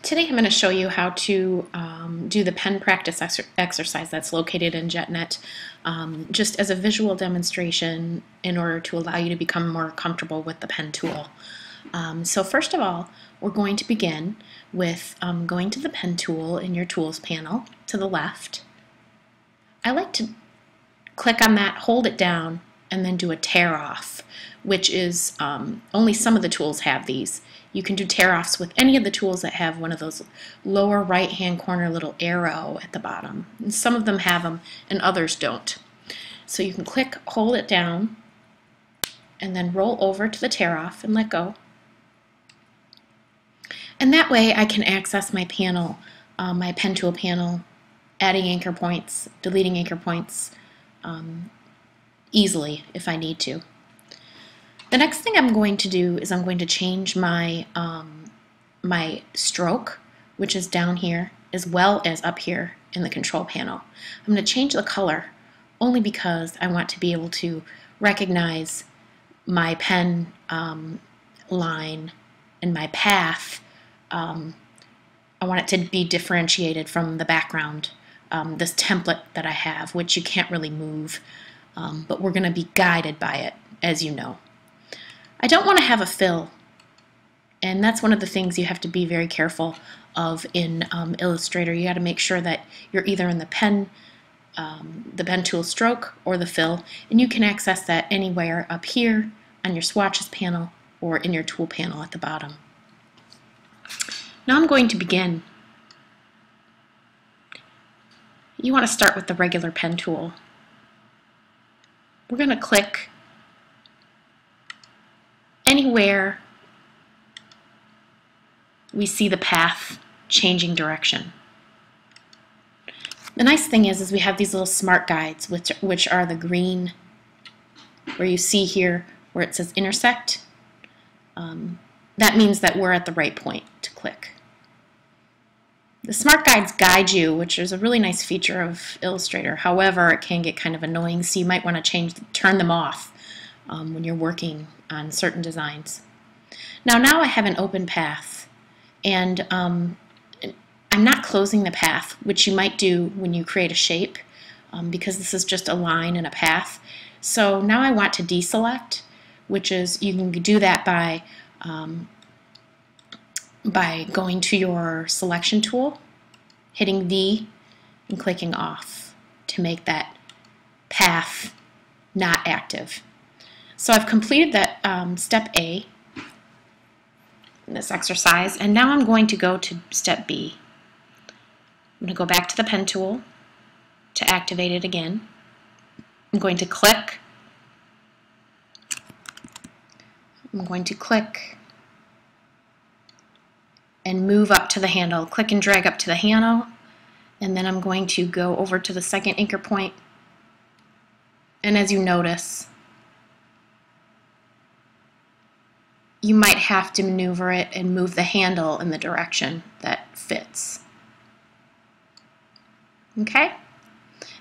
Today I'm going to show you how to do the pen practice exercise that's located in JetNet, just as a visual demonstration in order to allow you to become more comfortable with the pen tool. So first of all, we're going to begin with going to the pen tool in your tools panel to the left. I like to click on that, hold it down, and then do a tear off, which is only some of the tools have these. You can do tear-offs with any of the tools that have one of those lower right-hand corner little arrow at the bottom. And some of them have them and others don't. So you can click, hold it down, and then roll over to the tear-off and let go. And that way I can access my panel, my pen tool panel, adding anchor points, deleting anchor points easily if I need to. The next thing I'm going to do is I'm going to change my my stroke, which is down here, as well as up here in the control panel. I'm going to change the color only because I want to be able to recognize my pen line and my path. I want it to be differentiated from the background, this template that I have, which you can't really move, but we're going to be guided by it, as you know. I don't want to have a fill, and that's one of the things you have to be very careful of in Illustrator. You got to make sure that you're either in the pen tool stroke or the fill, and you can access that anywhere up here on your swatches panel or in your tool panel at the bottom. Now I'm going to begin. You want to start with the regular pen tool. We're going to click anywhere we see the path changing direction. The nice thing is we have these little smart guides, which are the green, where you see here where it says intersect. That means that we're at the right point to click. The smart guides guide you, which is a really nice feature of Illustrator. However, it can get kind of annoying, so you might want to turn them off when you're working on certain designs. Now I have an open path, and I'm not closing the path, which you might do when you create a shape, because this is just a line and a path. So now I want to deselect, which is, you can do that by going to your selection tool, hitting V, and clicking off to make that path not active. So I've completed that step A in this exercise, and now I'm going to go to step B. I'm going to go back to the pen tool to activate it again. I'm going to click. I'm going to click and move up to the handle. Click and drag up to the handle, and then I'm going to go over to the second anchor point. And as you notice, you might have to maneuver it and move the handle in the direction that fits. Okay?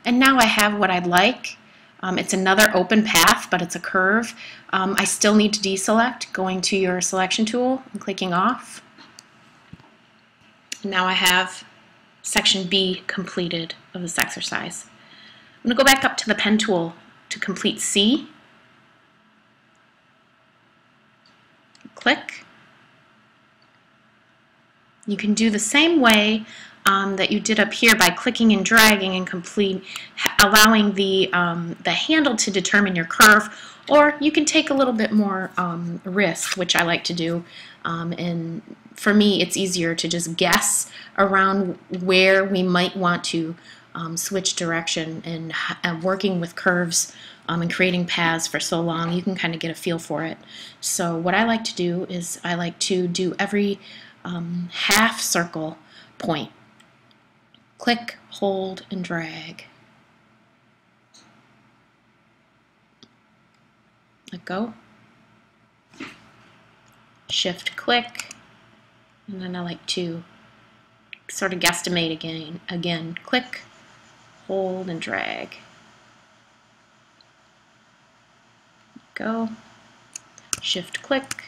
And now I have what I'd like. It's another open path, but it's a curve. I still need to deselect, going to your selection tool and clicking off. And now I have section B completed of this exercise. I'm going to go back up to the pen tool to complete C. Click. You can do the same way that you did up here by clicking and dragging and allowing the handle to determine your curve, or you can take a little bit more risk, which I like to do, and for me it's easier to just guess around where we might want to switch direction, and working with curves and creating paths for so long, you can kind of get a feel for it. So what I like to do is I like to do every half circle point. Click, hold, and drag. Let go. Shift, click, and then I like to sort of guesstimate again. Click, hold, and drag. Go. Shift, click.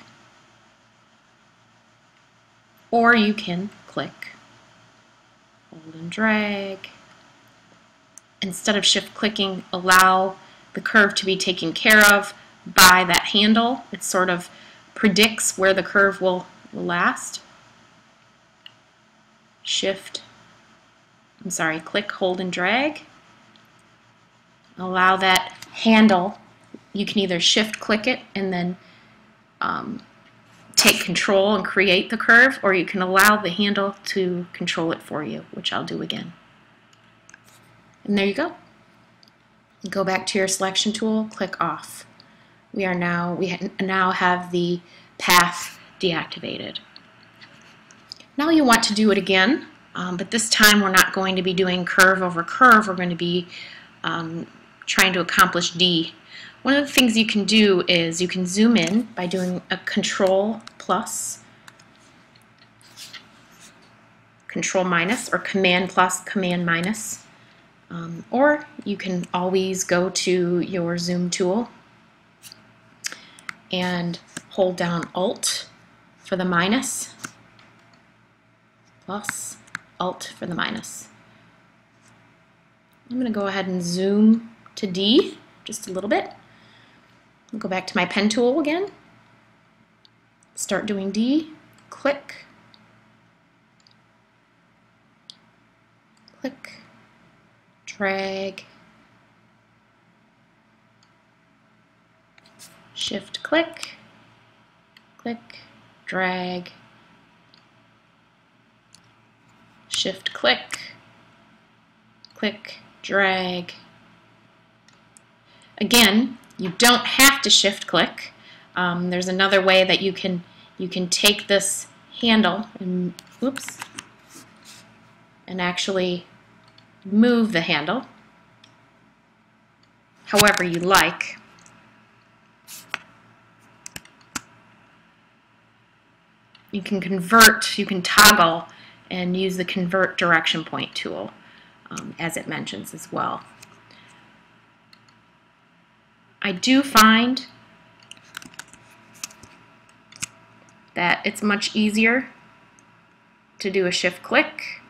Or you can click click, hold and drag. Instead of shift clicking, allow the curve to be taken care of by that handle. It sort of predicts where the curve will last. Click, hold, and drag. Allow that handle. You can either shift click it and then take control and create the curve, or you can allow the handle to control it for you, which I'll do again. And there you go. Go back to your selection tool, click off. We now have the path deactivated. Now you want to do it again, but this time we're not going to be doing curve over curve. We're going to be trying to accomplish D. One of the things you can do is you can zoom in by doing a Control plus, Control minus, or Command plus, Command minus. Or you can always go to your zoom tool and hold down Alt for the minus, plus Alt for the minus. I'm going to go ahead and zoom to D just a little bit. I'll go back to my pen tool again, start doing D, click, click, drag, shift click, click, drag, shift click, click, drag. Again, you don't have to shift click. There's another way that you can take this handle and actually move the handle however you like. You can convert, you can toggle and use the convert direction point tool as it mentions as well. I do find that it's much easier to do a shift click.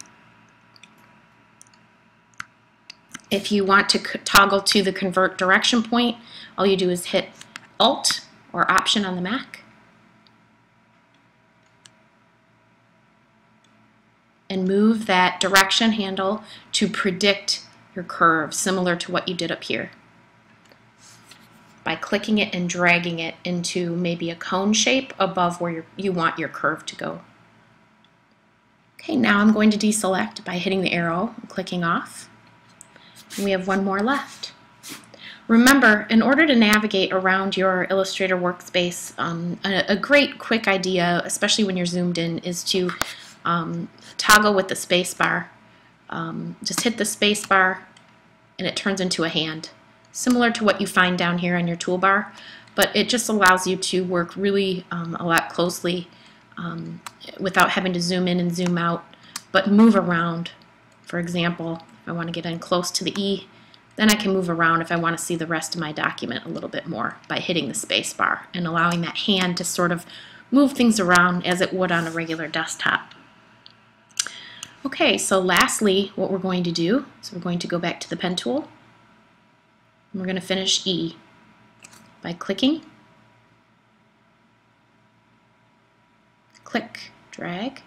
If you want to toggle to the convert direction point, all you do is hit Alt or Option on the Mac and move that direction handle to predict your curve, similar to what you did up here, by clicking it and dragging it into maybe a cone shape above where you want your curve to go. Okay, now I'm going to deselect by hitting the arrow and clicking off. And we have one more left. Remember, in order to navigate around your Illustrator workspace, a great quick idea, especially when you're zoomed in, is to toggle with the space bar. Just hit the space bar and it turns into a hand, similar to what you find down here on your toolbar, but it just allows you to work really a lot closely without having to zoom in and zoom out, but move around. For example, if I want to get in close to the E, then I can move around if I want to see the rest of my document a little bit more by hitting the space bar and allowing that hand to sort of move things around as it would on a regular desktop. Okay, so lastly, what we're going to do is we're going to go back to the pen tool. And we're going to finish E by clicking, click, drag,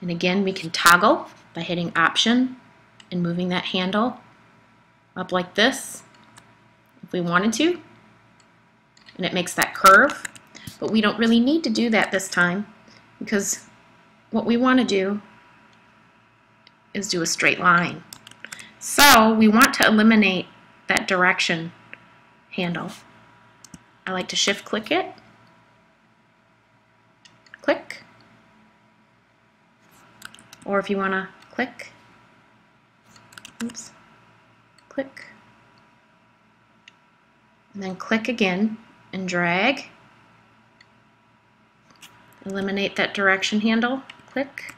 and again we can toggle by hitting Option and moving that handle up like this if we wanted to, and it makes that curve, but we don't really need to do that this time because what we want to do is do a straight line. So we want to eliminate that direction handle. I like to shift click it, click, or if you want to click, click, and then click again and drag, eliminate that direction handle, click,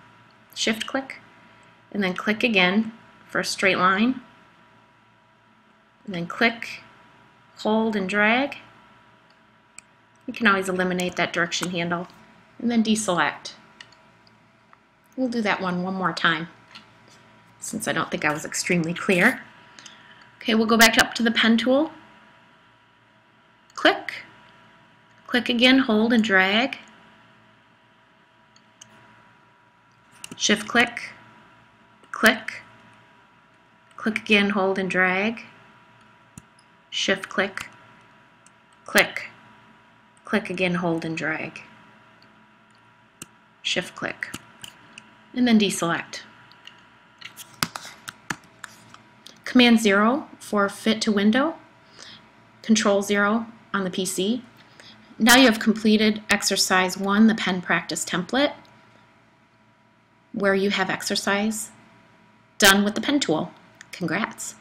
shift click, and then click again for a straight line, and then click, hold, and drag. You can always eliminate that direction handle and then deselect. We'll do that one more time, since I don't think I was extremely clear. Okay, we'll go back up to the pen tool. Click. Click again, hold and drag. Shift click. Click. Click again, hold and drag. Shift click. Click. Click again, hold and drag. Shift click. And then deselect. Command 0 for fit to window. Control 0 on the PC. Now you have completed exercise 1, the pen practice template, where you have exercise done with the pen tool. Congrats.